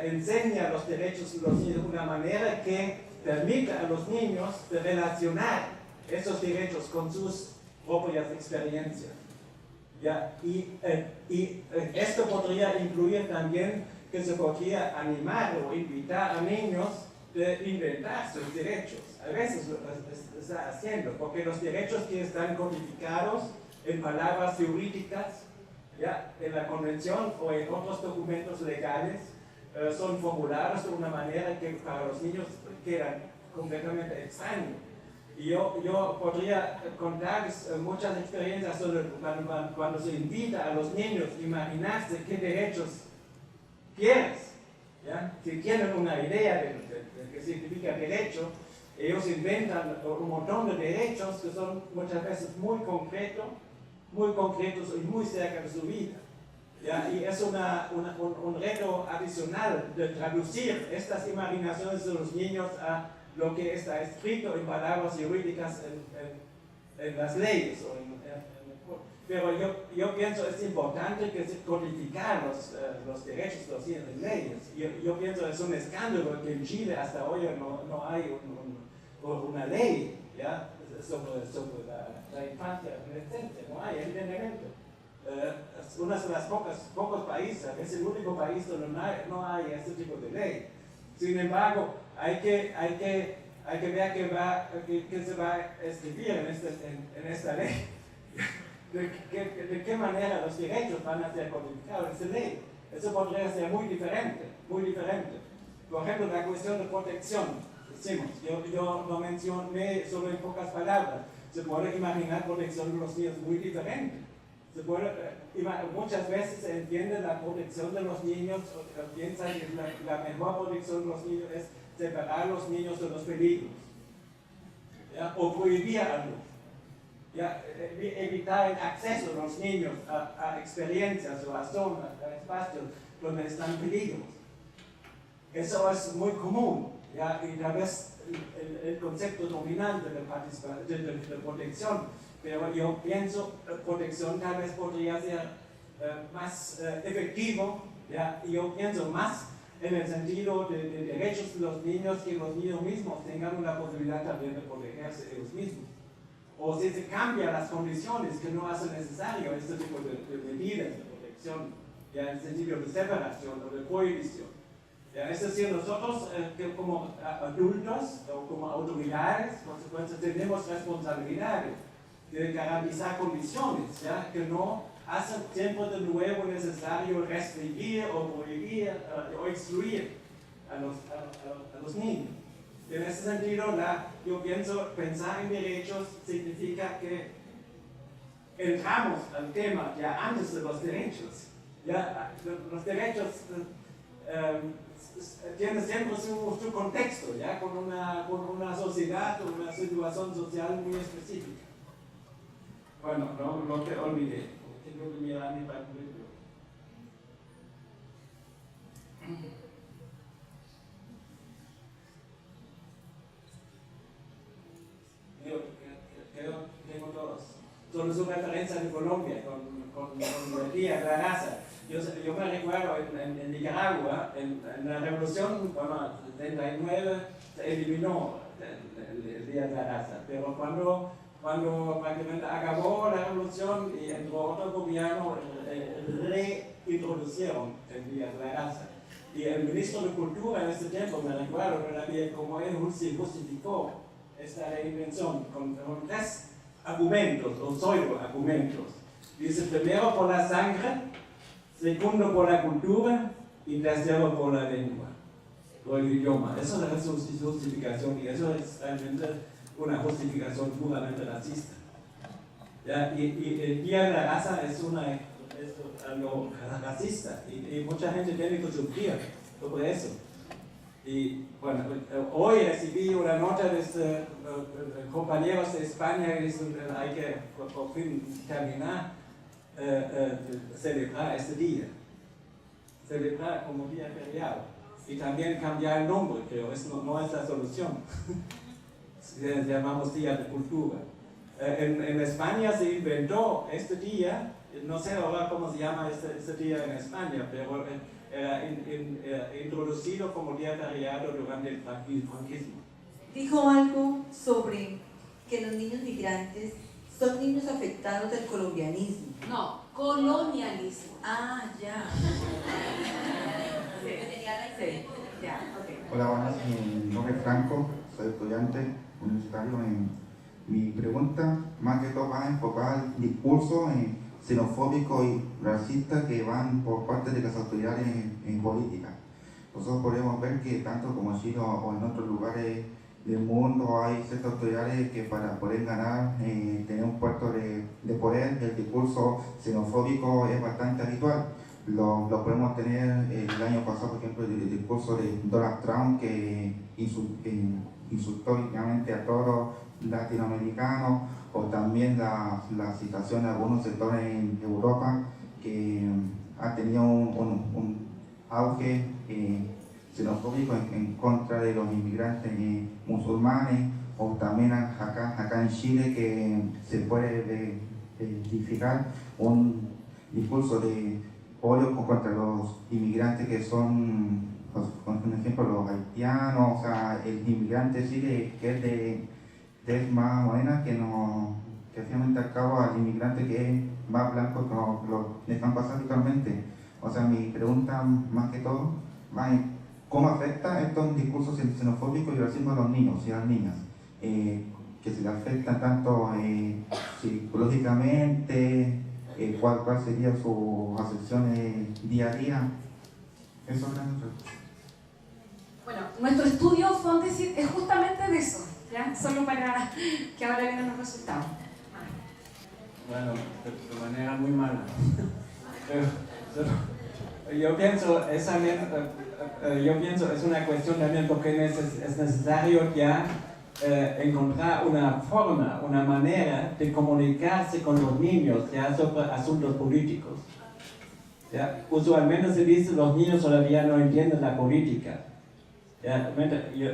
enseña los derechos de los niños de una manera que permita a los niños de relacionar esos derechos con sus propias experiencias. ¿Ya? Y esto podría incluir también que se podría animar o invitar a niños de inventar sus derechos. A veces lo está haciendo, porque los derechos que están codificados en palabras jurídicas ¿ya? En la convención o en otros documentos legales son formulados de una manera que para los niños quedan completamente extraños. Y yo podría contarles muchas experiencias sobre cuando se invita a los niños a imaginarse qué derechos quieres, ¿ya? Si tienen una idea de qué significa derecho, ellos inventan un montón de derechos que son muchas veces muy concretos y muy cerca de su vida. ¿Ya? Y es un reto adicional de traducir estas imaginaciones de los niños a lo que está escrito en palabras jurídicas en las leyes. Pero yo pienso que es importante que se codificar los derechos de los niños en leyes. Yo pienso que es un escándalo que en Chile hasta hoy no hay una ley, ¿ya? sobre la infancia y adolescencia, no hay, evidentemente. Es uno de los pocos países, es el único país donde no hay este tipo de ley. Sin embargo, hay que ver qué se va a escribir en esta ley. De qué manera los derechos van a ser codificados en esta ley. Eso podría ser muy diferente, muy diferente. Por ejemplo, la cuestión de protección, decimos, yo lo mencioné solo en pocas palabras. Se puede imaginar protección de los niños muy diferente. Muchas veces se entiende la protección de los niños, o piensa que la mejor protección de los niños es separar a los niños de los peligros, ¿ya? O prohibir algo, ¿ya? Evitar el acceso de los niños a experiencias o a zonas, a espacios donde están peligros. Eso es muy común, ¿ya? Y tal vez el concepto dominante de protección. Pero yo pienso que protección tal vez podría ser más efectivo, ¿ya? Y yo pienso más en el sentido de derechos de los niños, que los niños mismos tengan la posibilidad también de protegerse ellos mismos. O si se cambian las condiciones que no hacen necesario este tipo de medidas de protección, ya en el sentido de separación o de prohibición. Ya, es decir, nosotros que como adultos o como autoridades, por supuesto, tenemos responsabilidades de garantizar condiciones, ¿ya? Que no hacen siempre de nuevo necesario restringir o prohibir o excluir a los niños. Y en ese sentido, yo pienso, pensar en derechos significa que entramos al tema ya antes de los derechos. ¿Ya? Los derechos tienen siempre su contexto, ¿ya? Con una sociedad o una situación social muy específica. Bueno, no te olvides, tengo que mirar mi papelito. Yo tengo todos. Solo su referencia de Colombia con el Día de la Raza. Yo me recuerdo en Nicaragua, en la revolución, bueno, en 79 se eliminó el Día de la Raza, pero cuando prácticamente acabó la revolución y entró otro gobierno, reintroducieron el Día de la Raza. Y el ministro de Cultura en ese tiempo, me recuerdo todavía cómo él justificó esta reinvención con 3 argumentos o pseudo-argumentos. Dice, primero por la sangre, segundo por la cultura y tercero por la lengua, por el idioma. Eso es su justificación y eso es realmente una justificación puramente racista. ¿Ya? Y el Día de la Raza es algo racista y mucha gente tiene que sufrir sobre eso. Y bueno, hoy recibí una nota de compañeros de España que dicen que hay que por fin terminar celebrar este día, celebrar como día feriado y también cambiar el nombre, pero eso no es la solución. Llamamos Día de Cultura. En España se inventó este día, no sé ahora cómo se llama este día en España, pero era introducido como día feriado durante el franquismo. Dijo algo sobre que los niños migrantes son niños afectados del colombianismo. No, colonialismo. Ah, ya. Sí, ya, ok. Hola, buenas, mi nombre es Franco, soy estudiante universitario. Mi pregunta más que todo va enfocada al discurso xenofóbicos y racistas que van por parte de las autoridades en política. Nosotros podemos ver que tanto como en Chile o en otros lugares del mundo hay ciertas autoridades que para poder ganar, tener un puesto de poder, el discurso xenofóbico es bastante habitual. Lo podemos tener el año pasado, por ejemplo, el discurso de Donald Trump que insultó literalmente a todos los latinoamericanos, o también la situación de algunos sectores en Europa que ha tenido un auge xenofóbico en contra de los inmigrantes musulmanes, o también acá en Chile que se puede identificar un discurso de odio contra los inmigrantes que son, por ejemplo, los haitianos, o sea, el inmigrante Chile que es de más morena que finalmente al cabo al inmigrante que es más blanco que lo dejan pasar actualmente. O sea, mi pregunta más que todo va en cómo afecta estos discursos xenofóbicos y racismo a los niños y a las niñas, que se les afectan tanto psicológicamente, cuál sería su acepción día a día. Eso es grande. Bueno, nuestro estudio es justamente de eso, ¿ya? Solo para que ahora vienen los resultados. Bueno, de manera muy mala. Yo pienso, es una cuestión también porque es necesario ya encontrar una forma, una manera de comunicarse con los niños ya sobre asuntos políticos. ¿Ya? Usualmente se dice que los niños todavía no entienden la política. ¿Ya?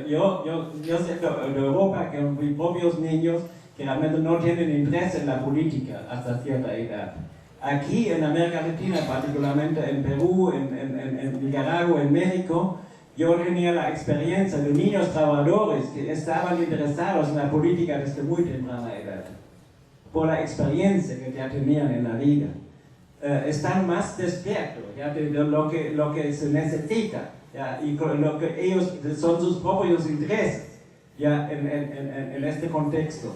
Yo sé de Europa que mis propios niños que realmente no tienen interés en la política hasta cierta edad. Aquí en América Latina, particularmente en Perú, en Nicaragua, en México, yo tenía la experiencia de niños trabajadores que estaban interesados en la política desde muy temprana edad, por la experiencia que ya tenían en la vida. Están más despiertos ¿ya? De lo que se necesita, ¿ya? Y con lo que ellos son sus propios intereses ¿ya? En este contexto.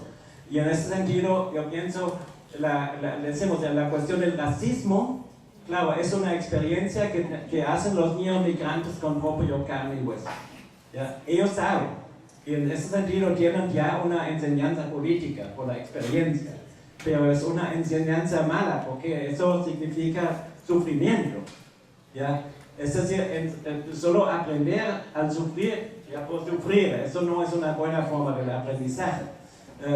Y en ese sentido, yo pienso, la cuestión del racismo, claro, es una experiencia que hacen los niños migrantes con propio carne y hueso. ¿Ya? Ellos saben, y en ese sentido tienen ya una enseñanza política por la experiencia, pero es una enseñanza mala, porque eso significa sufrimiento. ¿Ya? Es decir, solo aprender a sufrir, ya por sufrir, eso no es una buena forma de aprendizaje.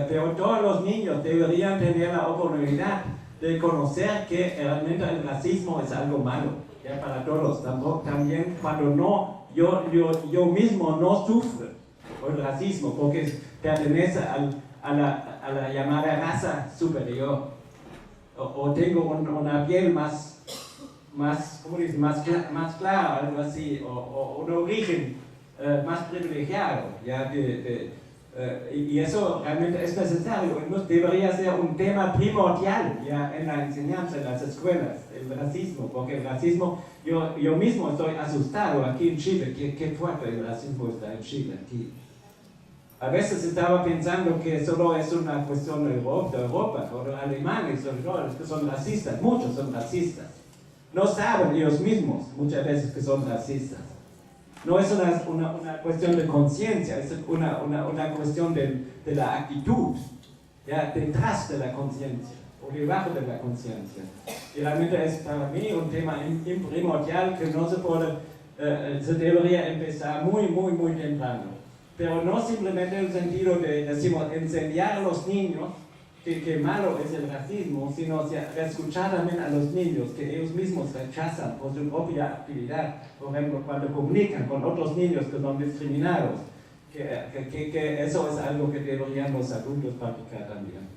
Pero todos los niños deberían tener la oportunidad de conocer que realmente el racismo es algo malo, ¿ya? Para todos. También cuando yo mismo no sufro el racismo porque pertenece a la llamada raza superior, o tengo una piel más clara, algo así, o un origen más privilegiado, ¿ya? Y eso realmente es necesario, debería ser un tema primordial ¿ya? En la enseñanza en las escuelas, el racismo, porque el racismo, yo mismo estoy asustado aquí en Chile, qué fuerte el racismo está en Chile aquí. A veces estaba pensando que solo es una cuestión de Europa, o los alemanes, sobre todo, que son racistas, muchos son racistas. No saben ellos mismos muchas veces que son racistas. No es una cuestión de conciencia, es una cuestión de la actitud, ¿ya? Detrás de la conciencia, o debajo de la conciencia. Y realmente es para mí un tema primordial que no se debería empezar muy temprano. Pero no simplemente en el sentido de, decimos, enseñar a los niños que malo es el racismo, sino escuchar también a los niños que ellos mismos rechazan por su propia actividad, por ejemplo, cuando comunican con otros niños que son discriminados, que eso es algo que deberían los adultos practicar también.